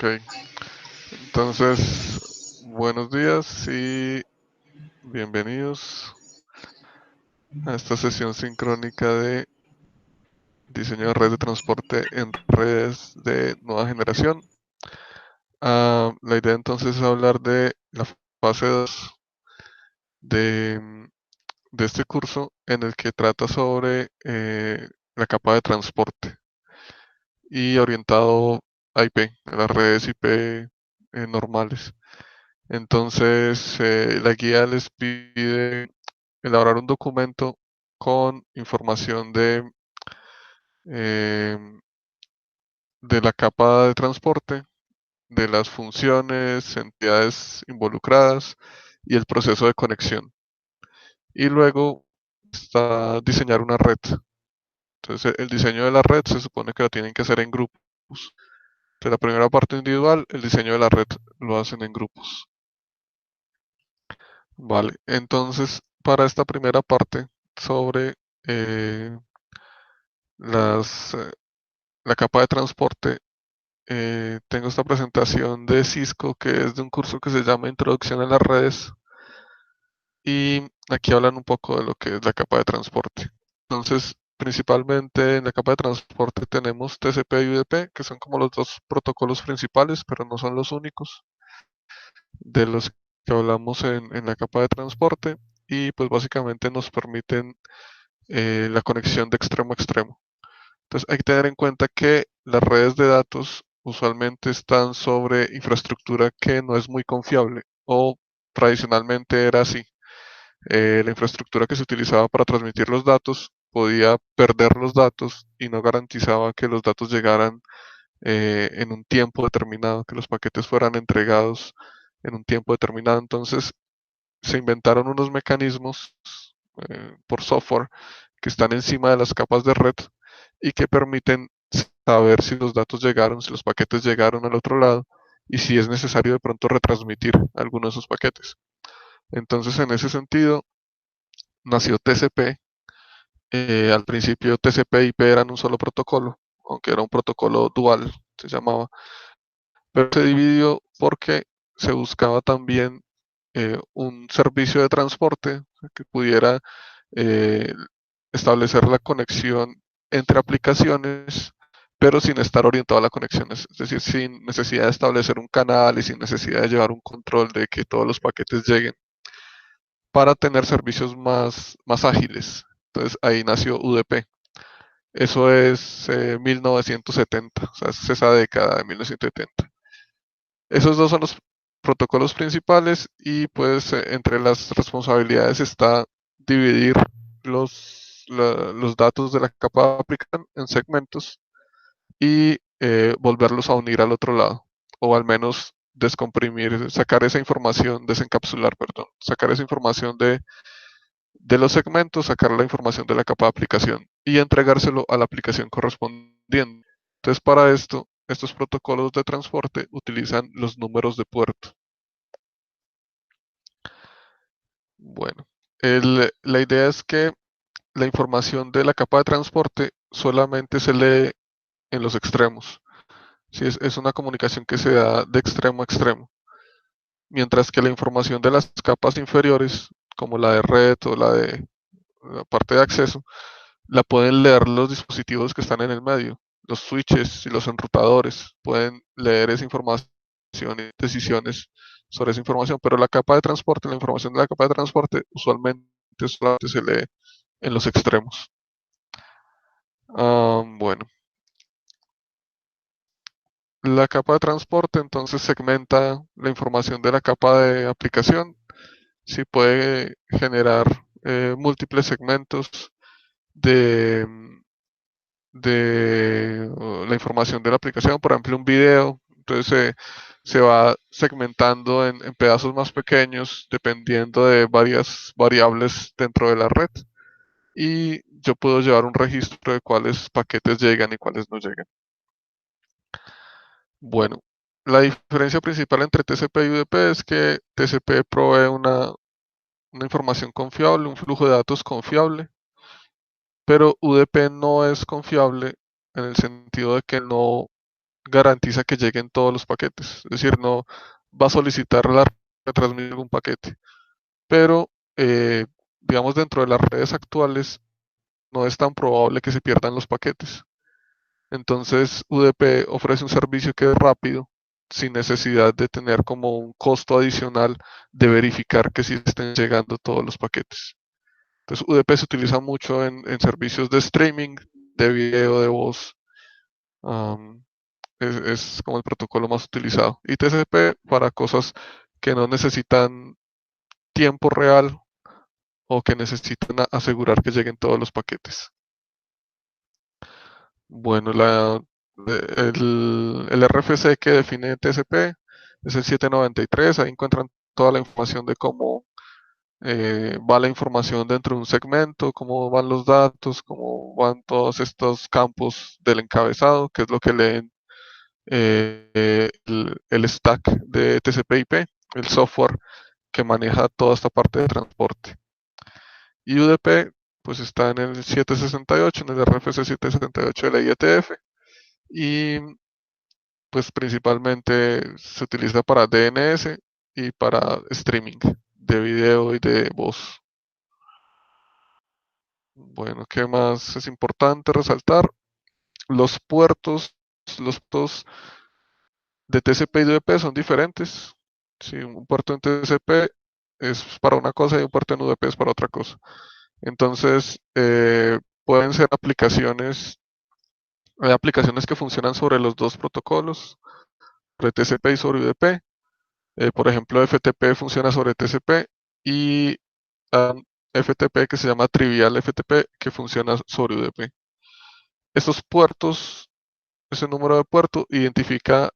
Ok, entonces, buenos días y bienvenidos a esta sesión sincrónica de diseño de redes de transporte en redes de nueva generación. La idea entonces es hablar de la fase 2 de, de este curso en el que trata sobre la capa de transporte y orientado a IP, a las redes IP normales. Entonces, la guía les pide elaborar un documento con información eh, de la capa de transporte, de las funciones, entidades involucradas y el proceso de conexión. Y luego está diseñar una red. Entonces, el diseño de la red se supone que lo tienen que hacer en grupos. De la primera parte individual, el diseño de la red lo hacen en grupos. Vale, entonces para esta primera parte sobre eh, las, eh, la capa de transporte, tengo esta presentación de Cisco que es de un curso que se llama Introducción a las redes y aquí hablan un poco de lo que es la capa de transporte. Entonces, principalmente en la capa de transporte tenemos TCP y UDP, que son como los dos protocolos principales, pero no son los únicos de los que hablamos en la capa de transporte y pues básicamente nos permiten la conexión de extremo a extremo. Entonces hay que tener en cuenta que las redes de datos usualmente están sobre infraestructura que no es muy confiable o tradicionalmente era así. La infraestructura que se utilizaba para transmitir los datos podía perder los datos y no garantizaba que los datos llegaran en un tiempo determinado, que los paquetes fueran entregados en un tiempo determinado. Entonces se inventaron unos mecanismos por software que están encima de las capas de red y que permiten saber si los datos llegaron, si los paquetes llegaron al otro lado y si es necesario de pronto retransmitir alguno de esos paquetes. Entonces, en ese sentido, nació TCP. Al principio TCP y IP eran un solo protocolo, aunque era un protocolo dual, se llamaba, pero se dividió porque se buscaba también un servicio de transporte que pudiera eh, establecer la conexión entre aplicaciones, pero sin estar orientado a la conexión, es decir, sin necesidad de establecer un canal y sin necesidad de llevar un control de que todos los paquetes lleguen para tener servicios más ágiles. Entonces ahí nació UDP. Eso es 1970, o sea, es esa década de 1970. Esos dos son los protocolos principales y pues entre las responsabilidades está dividir los datos de la capa de aplicación en segmentos y volverlos a unir al otro lado, o al menos descomprimir, sacar esa información, desencapsular, perdón, sacar esa información de los segmentos, sacar la información de la capa de aplicación y entregárselo a la aplicación correspondiente. Entonces, para esto, estos protocolos de transporte utilizan los números de puerto. Bueno, la idea es que la información de la capa de transporte solamente se lee en los extremos. Sí, es una comunicación que se da de extremo a extremo. Mientras que la información de las capas inferiores, como la de red o la de la parte de acceso, la pueden leer los dispositivos que están en el medio. Los switches y los enrutadores pueden leer esa información y decisiones sobre esa información, pero la capa de transporte, la información de la capa de transporte usualmente solamente se lee en los extremos. Bueno, la capa de transporte entonces segmenta la información de la capa de aplicación. Sí puede generar múltiples segmentos de, de la información de la aplicación, por ejemplo un video. Entonces se va segmentando en pedazos más pequeños dependiendo de varias variables dentro de la red. Y yo puedo llevar un registro de cuáles paquetes llegan y cuáles no llegan. Bueno, la diferencia principal entre TCP y UDP es que TCP provee una información confiable, un flujo de datos confiable, pero UDP no es confiable en el sentido de que no garantiza que lleguen todos los paquetes. Es decir, no va a solicitar la retransmisión de algún paquete. Pero, digamos, dentro de las redes actuales no es tan probable que se pierdan los paquetes. Entonces, UDP ofrece un servicio que es rápido, sin necesidad de tener como un costo adicional de verificar que sí estén llegando todos los paquetes. Entonces, UDP se utiliza mucho en servicios de streaming, de video, de voz. um, es como el protocolo más utilizado. Y TCP para cosas que no necesitan tiempo real o que necesitan asegurar que lleguen todos los paquetes. Bueno, el RFC que define TCP es el 793. Ahí encuentran toda la información de cómo va la información dentro de un segmento, cómo van los datos, cómo van todos estos campos del encabezado, que es lo que leen el stack de TCP/IP, el software que maneja toda esta parte de transporte. Y UDP pues está en el 768, en el RFC 768 de la IETF, y pues principalmente se utiliza para DNS y para streaming de video y de voz. Bueno, ¿qué más es importante resaltar? Los puertos, los puertos de TCP y de UDP son diferentes. Si un puerto en TCP es para una cosa y un puerto en UDP es para otra cosa. Entonces, pueden ser aplicaciones, hay aplicaciones que funcionan sobre los dos protocolos, sobre TCP y sobre UDP. Por ejemplo, FTP funciona sobre TCP y FTP que se llama Trivial FTP que funciona sobre UDP. Estos puertos, ese número de puerto identifica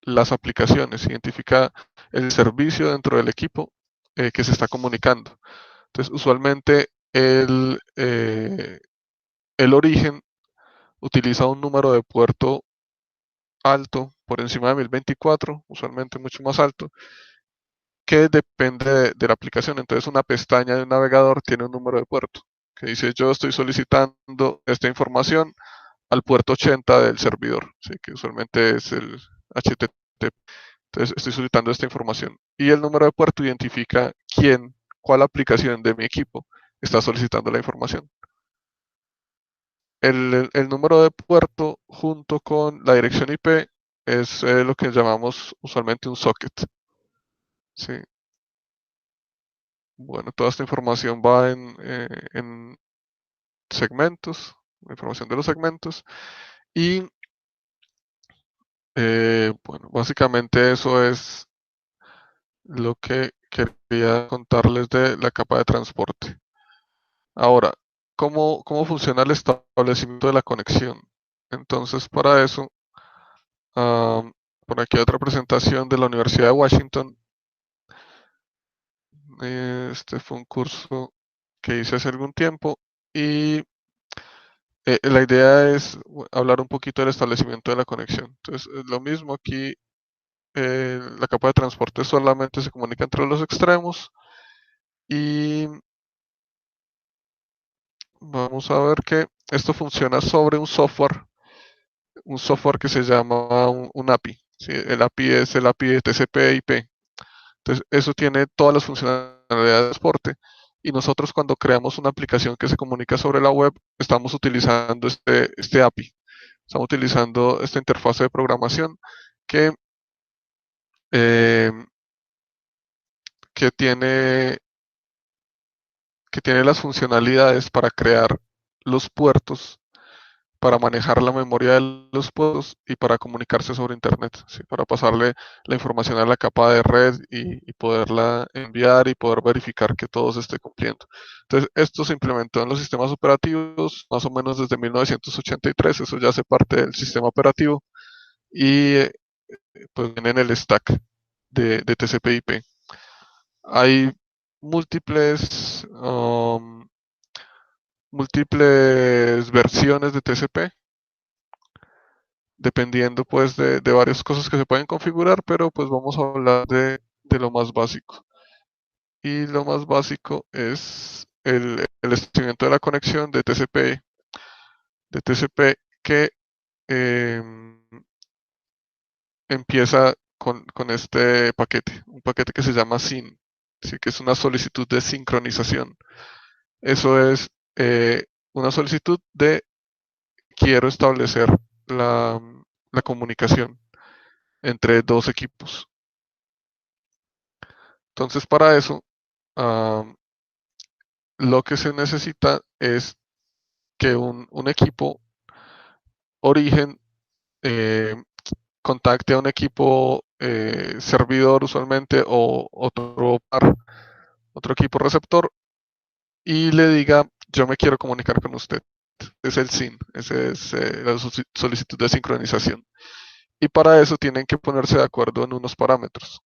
las aplicaciones, identifica el servicio dentro del equipo que se está comunicando. Entonces, usualmente el origen utiliza un número de puerto alto, por encima de 1024, usualmente mucho más alto, que depende de la aplicación. Entonces, una pestaña de un navegador tiene un número de puerto que dice yo estoy solicitando esta información al puerto 80 del servidor, ¿sí? Que usualmente es el HTTP. Entonces, estoy solicitando esta información. Y el número de puerto identifica cuál aplicación de mi equipo está solicitando la información. El número de puerto junto con la dirección IP es lo que llamamos usualmente un socket. ¿Sí? Bueno, toda esta información va en segmentos, la información de los segmentos. Y bueno, básicamente eso es lo que quería contarles de la capa de transporte. Ahora, ¿cómo funciona el establecimiento de la conexión? Entonces, para eso, por aquí hay otra presentación de la Universidad de Washington. Este fue un curso que hice hace algún tiempo y la idea es hablar un poquito del establecimiento de la conexión. Entonces, es lo mismo aquí, la capa de transporte solamente se comunica entre los extremos y vamos a ver que esto funciona sobre un software que se llama un API. ¿Sí? El API es el API de TCP/IP. Entonces, eso tiene todas las funcionalidades de transporte. Y nosotros cuando creamos una aplicación que se comunica sobre la web, estamos utilizando este API. Estamos utilizando esta interfase de programación que, eh, que tiene, que tiene las funcionalidades para crear los puertos, para manejar la memoria de los puertos y para comunicarse sobre Internet, ¿sí? Para pasarle la información a la capa de red y poderla enviar y poder verificar que todo se esté cumpliendo. Entonces, esto se implementó en los sistemas operativos más o menos desde 1983, eso ya hace parte del sistema operativo y pues viene en el stack de TCP/IP. Hay múltiples, múltiples versiones de TCP dependiendo pues de varias cosas que se pueden configurar, pero pues vamos a hablar de lo más básico. Y lo más básico es el establecimiento de la conexión de TCP que empieza con este paquete, un paquete que se llama SYN, ¿sí? Que es una solicitud de sincronización. Eso es una solicitud de quiero establecer la, la comunicación entre dos equipos. Entonces, para eso, lo que se necesita es que un equipo origen eh, contacte a un equipo servidor usualmente o otro equipo receptor y le diga, yo me quiero comunicar con usted. Es el SYN, esa es la solicitud de sincronización. Y para eso tienen que ponerse de acuerdo en unos parámetros,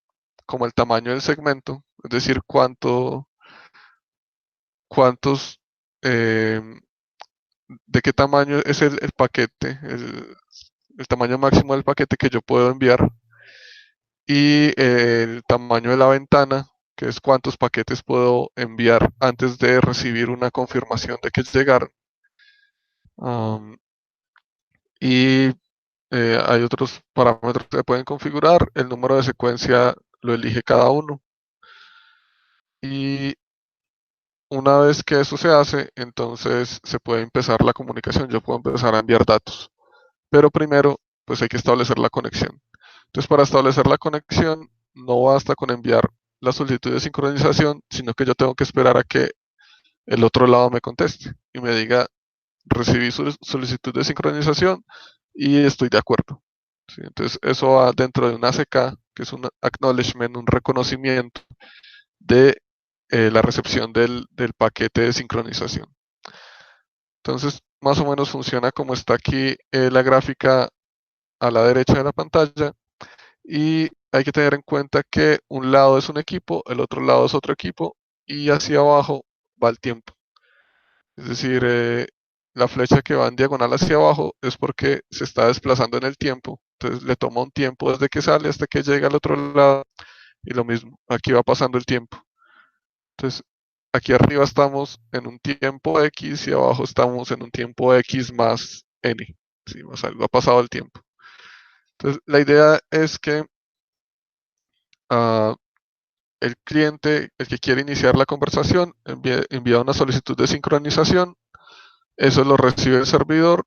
como el tamaño del segmento, es decir, cuántos, eh, de qué tamaño es el paquete, el tamaño máximo del paquete que yo puedo enviar y el tamaño de la ventana, que es cuántos paquetes puedo enviar antes de recibir una confirmación de que llegaron. Y hay otros parámetros que se pueden configurar. El número de secuencia lo elige cada uno. Y una vez que eso se hace, entonces se puede empezar la comunicación. Yo puedo empezar a enviar datos. Pero primero, pues hay que establecer la conexión. Entonces, para establecer la conexión, no basta con enviar la solicitud de sincronización, sino que yo tengo que esperar a que el otro lado me conteste y me diga, recibí su solicitud de sincronización y estoy de acuerdo. ¿Sí? Entonces, eso va dentro de un ACK, que es un acknowledgement, un reconocimiento de la recepción del paquete de sincronización. Entonces, más o menos funciona como está aquí la gráfica a la derecha de la pantalla. Y hay que tener en cuenta que un lado es un equipo, el otro lado es otro equipo y hacia abajo va el tiempo. Es decir, la flecha que va en diagonal hacia abajo es porque se está desplazando en el tiempo. Entonces le toma un tiempo desde que sale hasta que llega al otro lado y lo mismo, aquí va pasando el tiempo. Entonces, aquí arriba estamos en un tiempo X y abajo estamos en un tiempo X más N. Sí, más algo ha pasado el tiempo. Entonces, la idea es que uh, el cliente, el que quiere iniciar la conversación, envía una solicitud de sincronización, eso lo recibe el servidor.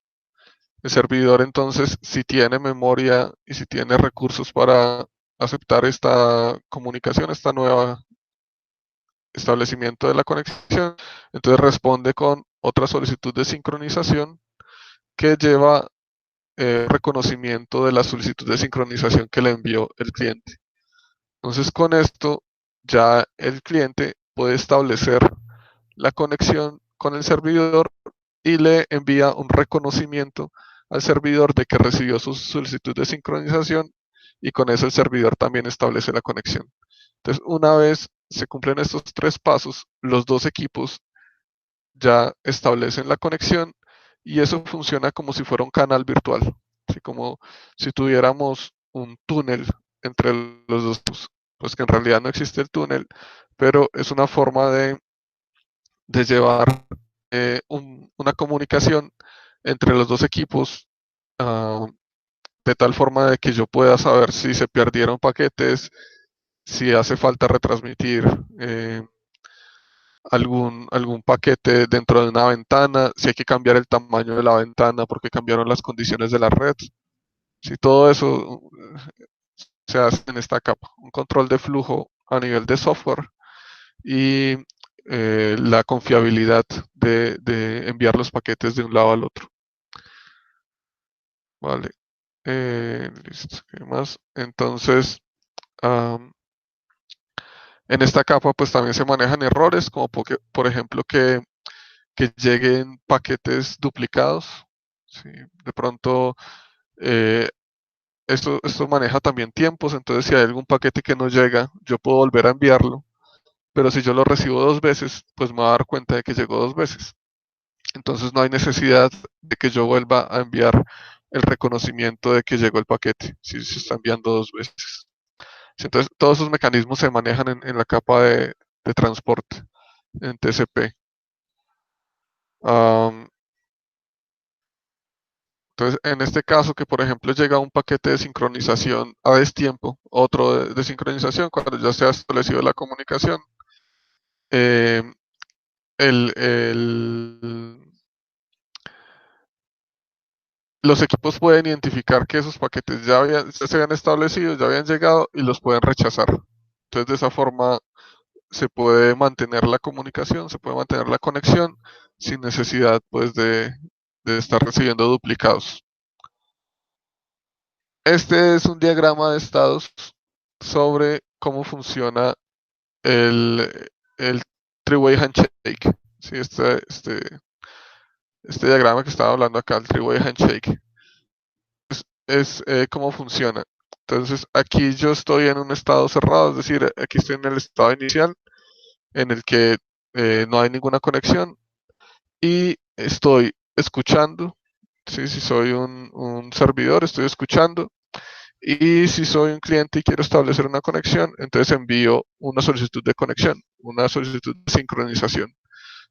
El servidor entonces, si tiene memoria y si tiene recursos para aceptar esta comunicación, esta nueva establecimiento de la conexión, entonces responde con otra solicitud de sincronización que lleva reconocimiento de la solicitud de sincronización que le envió el cliente. Entonces con esto ya el cliente puede establecer la conexión con el servidor y le envía un reconocimiento al servidor de que recibió su solicitud de sincronización y con eso el servidor también establece la conexión. Entonces, una vez se cumplen estos tres pasos, los dos equipos ya establecen la conexión y eso funciona como si fuera un canal virtual, así como si tuviéramos un túnel entre los dos, pues que en realidad no existe el túnel, pero es una forma de llevar una comunicación entre los dos equipos uh, de tal forma de que yo pueda saber si se perdieron paquetes, si hace falta retransmitir algún paquete dentro de una ventana, si hay que cambiar el tamaño de la ventana porque cambiaron las condiciones de la red. Si todo eso se hace en esta capa, un control de flujo a nivel de software y la confiabilidad de enviar los paquetes de un lado al otro. Vale. Listo. ¿Qué más? Entonces, en esta capa pues también se manejan errores, como por ejemplo que lleguen paquetes duplicados. ¿Sí? De pronto, eh, esto maneja también tiempos, entonces si hay algún paquete que no llega, yo puedo volver a enviarlo, pero si yo lo recibo dos veces, pues me voy a dar cuenta de que llegó dos veces. Entonces no hay necesidad de que yo vuelva a enviar el reconocimiento de que llegó el paquete, si se está enviando dos veces. Entonces todos esos mecanismos se manejan en la capa de transporte, en TCP. Entonces, en este caso, que por ejemplo llega un paquete de sincronización a destiempo, otro de sincronización, cuando ya se ha establecido la comunicación, eh, el, el- los equipos pueden identificar que esos paquetes ya se habían establecido, ya habían llegado y los pueden rechazar. Entonces, de esa forma se puede mantener la comunicación, se puede mantener la conexión sin necesidad pues de estar recibiendo duplicados. Este es un diagrama de estados sobre cómo funciona el three-way handshake. Sí, este diagrama que estaba hablando acá, el three-way handshake, es cómo funciona. Entonces, aquí yo estoy en un estado cerrado, es decir, aquí estoy en el estado inicial, en el que no hay ninguna conexión y estoy escuchando. ¿Sí? Si soy un servidor, estoy escuchando. Y si soy un cliente y quiero establecer una conexión, entonces envío una solicitud de conexión, una solicitud de sincronización.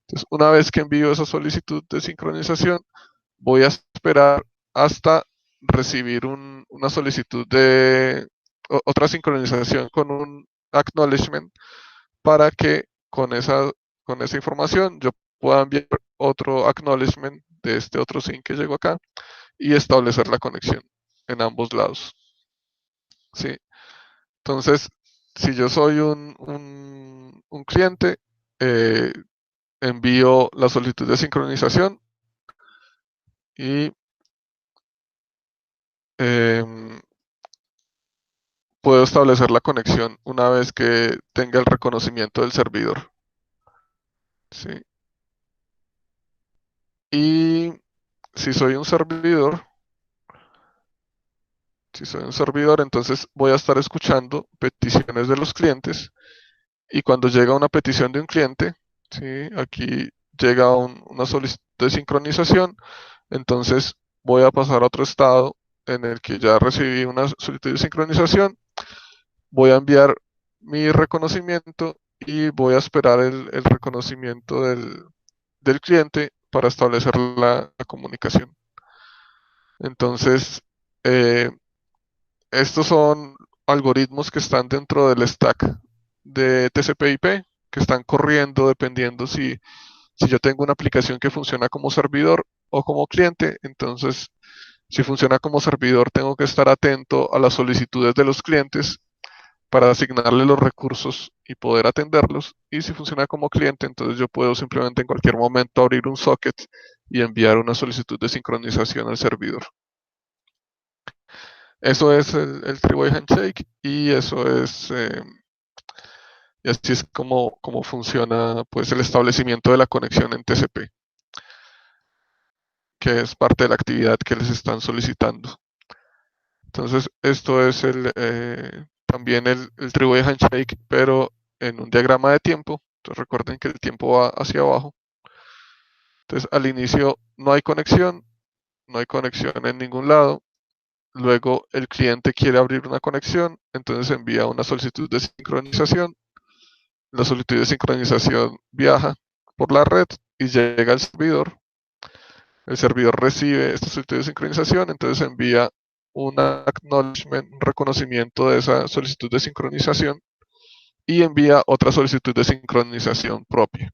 Entonces, una vez que envío esa solicitud de sincronización, voy a esperar hasta recibir una solicitud de otra sincronización con un acknowledgement para que con esa información yo pueda enviar otro acknowledgement de este otro sync que llegó acá y establecer la conexión en ambos lados. ¿Sí? Entonces, si yo soy un cliente, eh, envío la solicitud de sincronización y em, puedo establecer la conexión una vez que tenga el reconocimiento del servidor. ¿Sí? Y si soy un servidor, si soy un servidor, entonces voy a estar escuchando peticiones de los clientes y cuando llega una petición de un cliente, ¿sí? Aquí llega una solicitud de sincronización, entonces voy a pasar a otro estado en el que ya recibí una solicitud de sincronización, voy a enviar mi reconocimiento y voy a esperar el reconocimiento del cliente para establecer la comunicación. Entonces, eh, estos son algoritmos que están dentro del stack de TCP/IP, que están corriendo dependiendo si yo tengo una aplicación que funciona como servidor o como cliente. Entonces, si funciona como servidor, tengo que estar atento a las solicitudes de los clientes para asignarle los recursos y poder atenderlos. Y si funciona como cliente, entonces yo puedo simplemente en cualquier momento abrir un socket y enviar una solicitud de sincronización al servidor. Eso es el three-way handshake y eso es, y así es como funciona pues el establecimiento de la conexión en TCP, que es parte de la actividad que les están solicitando. Entonces, esto es también el three-way handshake, pero en un diagrama de tiempo. Entonces, recuerden que el tiempo va hacia abajo. Entonces, al inicio no hay conexión en ningún lado. Luego, el cliente quiere abrir una conexión, entonces envía una solicitud de sincronización. La solicitud de sincronización viaja por la red y llega al servidor. El servidor recibe esta solicitud de sincronización, entonces envía un acknowledgement, un reconocimiento de esa solicitud de sincronización y envía otra solicitud de sincronización propia.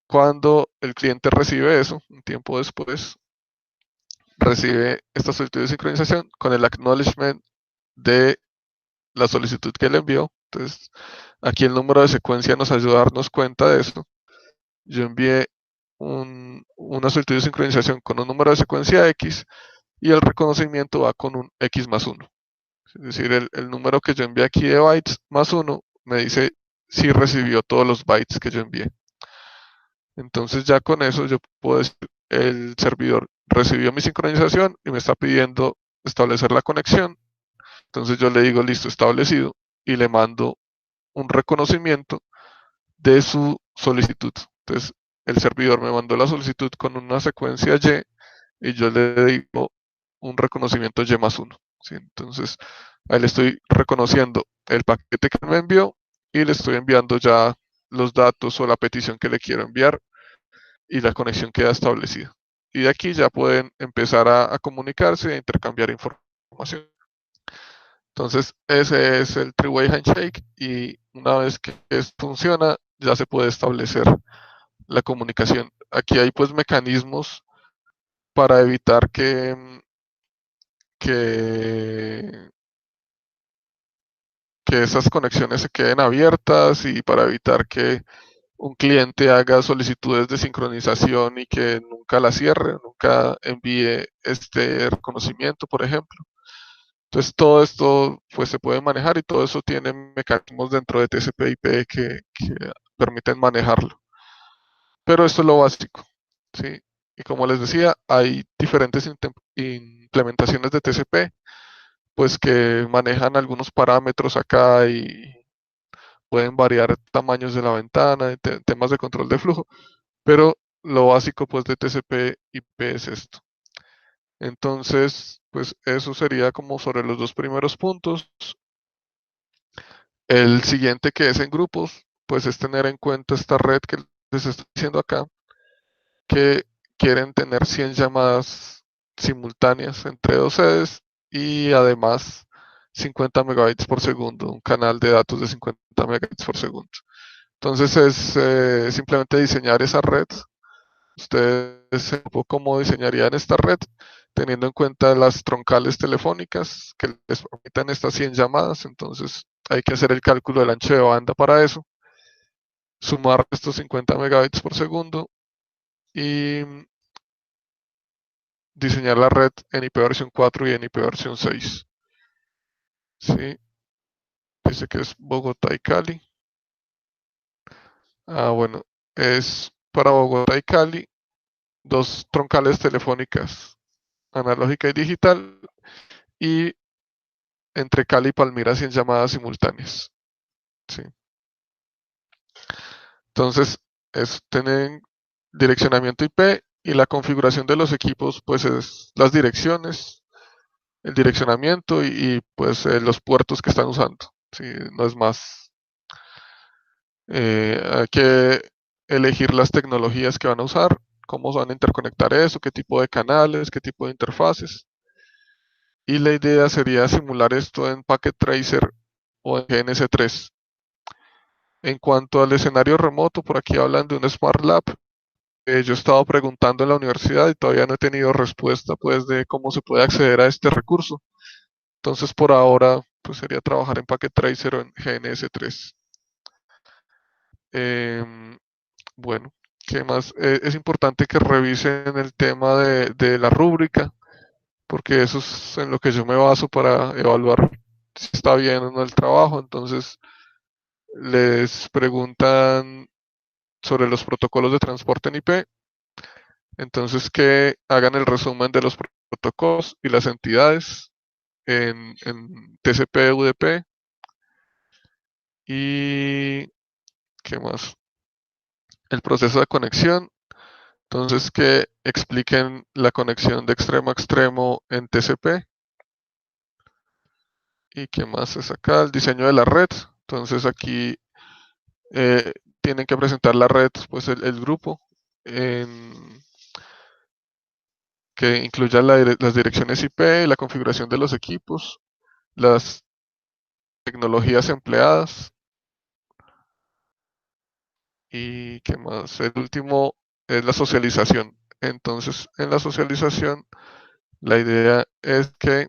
Cuando el cliente recibe eso, un tiempo después, recibe esta solicitud de sincronización con el acknowledgement de la solicitud que le envió. Entonces, aquí el número de secuencia nos ayuda a darnos cuenta de esto. Yo envié una solicitud de sincronización con un número de secuencia X y el reconocimiento va con un X más 1. Es decir, el número que yo envié aquí de bytes más 1 me dice si recibió todos los bytes que yo envié. Entonces ya con eso yo puedo decir, el servidor recibió mi sincronización y me está pidiendo establecer la conexión. Entonces yo le digo, listo, establecido, y le mando un reconocimiento de su solicitud. Entonces el servidor me mandó la solicitud con una secuencia Y yo le digo un reconocimiento Y más 1. ¿Sí? Entonces ahí le estoy reconociendo el paquete que me envió y le estoy enviando ya los datos o la petición que le quiero enviar y la conexión queda establecida. y de aquí ya pueden empezar a comunicarse e intercambiar información. Entonces, ese es el three-way handshake y una vez que esto funciona, ya se puede establecer la comunicación. Aquí hay pues mecanismos para evitar que, que esas conexiones se queden abiertas y para evitar que un cliente haga solicitudes de sincronización y que nunca la cierre, nunca envíe este reconocimiento, por ejemplo. Entonces todo esto pues se puede manejar y todo eso tiene mecanismos dentro de TCP/IP que permiten manejarlo. Pero esto es lo básico, ¿sí? Y como les decía, hay diferentes implementaciones de TCP, pues que manejan algunos parámetros acá y pueden variar tamaños de la ventana, temas de control de flujo, pero lo básico pues de TCP/IP es esto. Entonces, pues eso sería como sobre los dos primeros puntos. El siguiente que es en grupos, pues es tener en cuenta esta red que les estoy diciendo acá, que quieren tener 100 llamadas simultáneas entre dos sedes y además 50 megabytes por segundo, un canal de datos de 50 megabytes por segundo. Entonces es simplemente diseñar esa red. Ustedes cómo diseñarían esta red, teniendo en cuenta las troncales telefónicas que les permitan estas 100 llamadas. Entonces hay que hacer el cálculo del ancho de banda para eso, sumar estos 50 megabytes por segundo y diseñar la red en IP versión 4 y en IP versión 6. ¿Sí? Dice que es Bogotá y Cali. Ah, bueno, es para Bogotá y Cali, dos troncales telefónicas, analógica y digital, y entre Cali y Palmira 100 llamadas simultáneas. ¿Sí? Entonces, tienen direccionamiento IP y la configuración de los equipos, pues es las direcciones, el direccionamiento pues los puertos que están usando. ¿Sí? No es más. Hay que elegir las tecnologías que van a usar, cómo van a interconectar eso, qué tipo de canales, qué tipo de interfaces. Y la idea sería simular esto en Packet Tracer o en GNS3. En cuanto al escenario remoto, por aquí hablan de un Smart Lab. Yo he estado preguntando en la universidad y todavía no he tenido respuesta pues de cómo se puede acceder a este recurso. Entonces por ahora pues sería trabajar en Packet Tracer o en GNS3. Em, bueno, ¿qué más? Es importante que revisen el tema de la rúbrica, porque eso es en lo que yo me baso para evaluar si está bien o no el trabajo. Entonces les preguntan sobre los protocolos de transporte en IP. Entonces, que hagan el resumen de los protocolos y las entidades en TCP, UDP y ¿qué más? El proceso de conexión. Entonces, que expliquen la conexión de extremo a extremo en TCP. ¿Y qué más es acá? El diseño de la red. Entonces, aquí eh, tienen que presentar la red, pues el grupo, que incluya las direcciones IP, la configuración de los equipos, las tecnologías empleadas y qué más. El último es la socialización. Entonces, en la socialización, la idea es que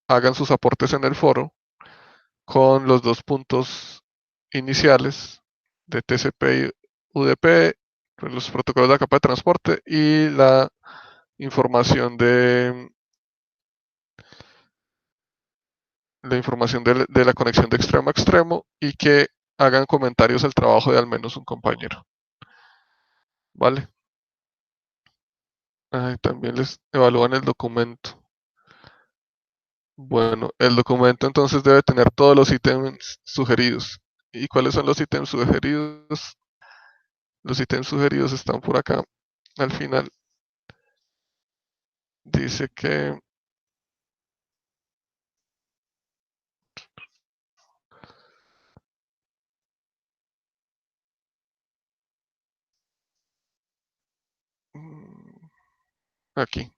hagan sus aportes en el foro con los dos puntos iniciales de TCP y UDP, pues, los protocolos de la capa de transporte y la información de la conexión de extremo a extremo y que hagan comentarios al trabajo de al menos un compañero. ¿Vale? También les evalúan el documento. Bueno, el documento entonces debe tener todos los ítems sugeridos. ¿Y cuáles son los ítems sugeridos? Los ítems sugeridos están por acá. Al final dice que aquí.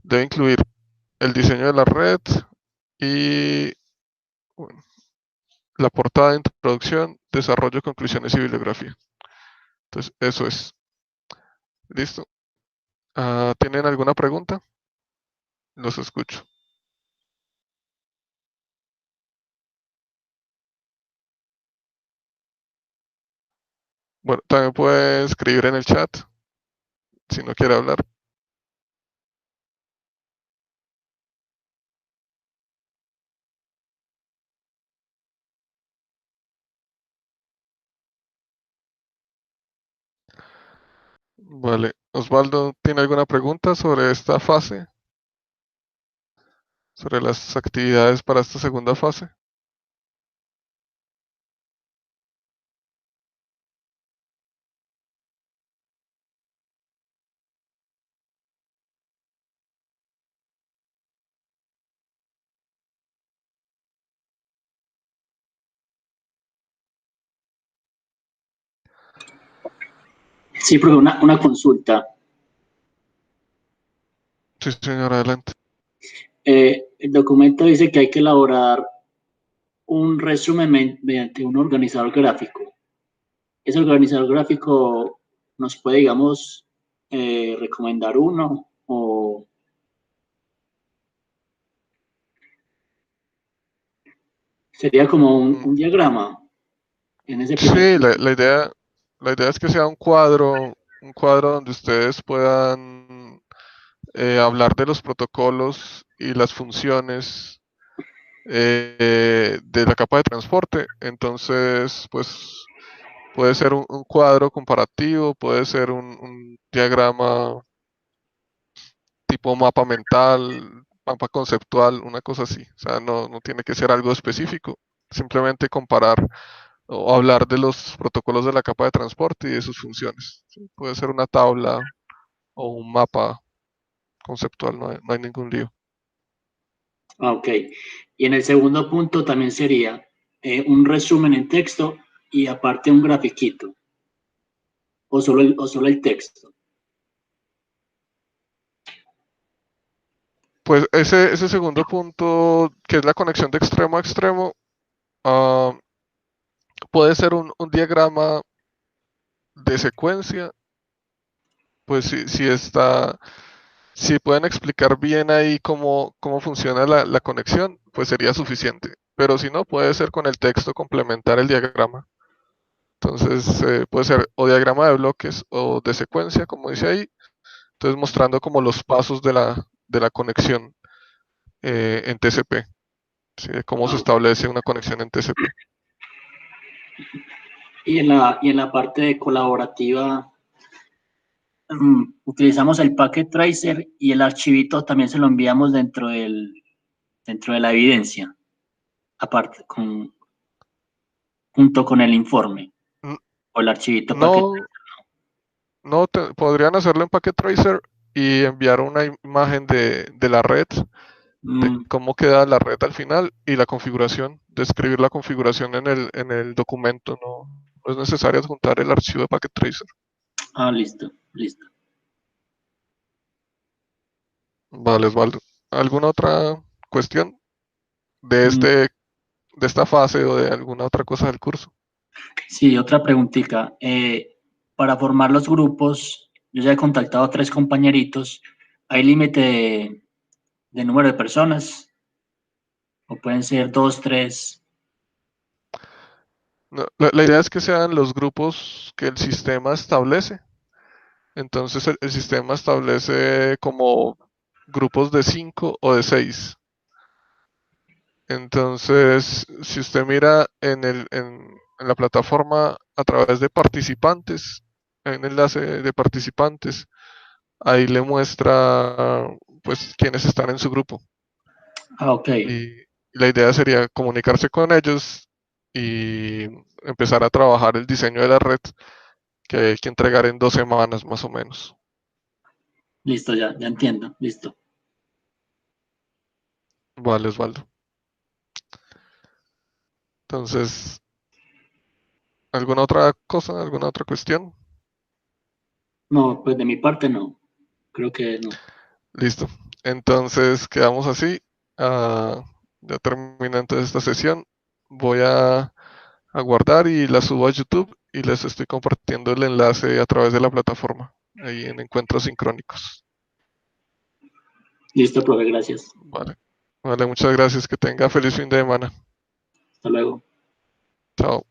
Debe incluir el diseño de la red y bueno, la portada de introducción, desarrollo, conclusiones y bibliografía. Entonces, eso es. Listo. ¿Tienen alguna pregunta? Los escucho. Bueno, también puede escribir en el chat si no quiere hablar. Vale. Osvaldo, ¿tiene alguna pregunta sobre esta fase? ¿Sobre las actividades para esta segunda fase? Sí, pero una consulta. Sí, señor, adelante. El documento dice que hay que elaborar un resumen mediante un organizador gráfico. Ese organizador gráfico nos puede, digamos, recomendar uno o sería como Mm, un diagrama en ese primer Sí, punto. la idea es que sea un cuadro donde ustedes puedan hablar de los protocolos y las funciones de la capa de transporte. Entonces, pues puede ser un cuadro comparativo, puede ser un diagrama tipo mapa mental, mapa conceptual, una cosa así. O sea, no tiene que ser algo específico, simplemente comparar o hablar de los protocolos de la capa de transporte y de sus funciones. ¿Sí? Puede ser una tabla o un mapa conceptual, no hay ningún lío. Ah, ok. Y en el segundo punto también sería un resumen en texto y aparte un grafiquito o solo el texto. Pues ese segundo punto, que es la conexión de extremo a extremo, ah, puede ser un diagrama de secuencia, pues si pueden explicar bien ahí cómo funciona la conexión, pues sería suficiente. Pero si no, puede ser con el texto complementar el diagrama. Entonces, puede ser o diagrama de bloques o de secuencia, como dice ahí. Entonces, mostrando como los pasos de la conexión en TCP, ¿sí? De cómo se Ah, establece una conexión en TCP. y en la parte colaborativa, utilizamos el packet tracer y el archivito también se lo enviamos dentro de la evidencia, aparte, junto con el informe N- o el archivito packet. No, podrían hacerlo en Packet Tracer y enviar una imagen de la red, de Mm, cómo queda la red al final y la configuración, describir la configuración en el documento. No es necesario adjuntar el archivo de Packet Tracer. listo, listo. Vale, Osvaldo. ¿Alguna otra cuestión de Mm, de esta fase o de alguna otra cosa del curso? sí, otra preguntita. Para formar los grupos, yo ya he contactado a 3 compañeritos. ¿Hay límite de número de personas? ¿O pueden ser 2, 3? No, la idea es que sean los grupos que el sistema establece. Entonces el sistema establece como grupos de 5 o de 6. Entonces, si usted mira en la plataforma a través de participantes, hay un enlace de participantes, ahí le muestra pues quiénes están en su grupo. Ok, Y la idea sería comunicarse con ellos y empezar a trabajar el diseño de la red que hay que entregar en 2 semanas más o menos. listo, ya entiendo, listo. Vale, Osvaldo. Entonces, ¿alguna otra cosa, alguna otra cuestión? No, pues de mi parte no. creo que no. Listo. Entonces quedamos así. Ah, ya terminé entonces esta sesión. Voy a guardar y la subo a YouTube y les estoy compartiendo el enlace a través de la plataforma, ahí en encuentros sincrónicos. Listo, profe, gracias. Vale. Vale, muchas gracias. Que tenga feliz fin de semana. Hasta luego. Chao.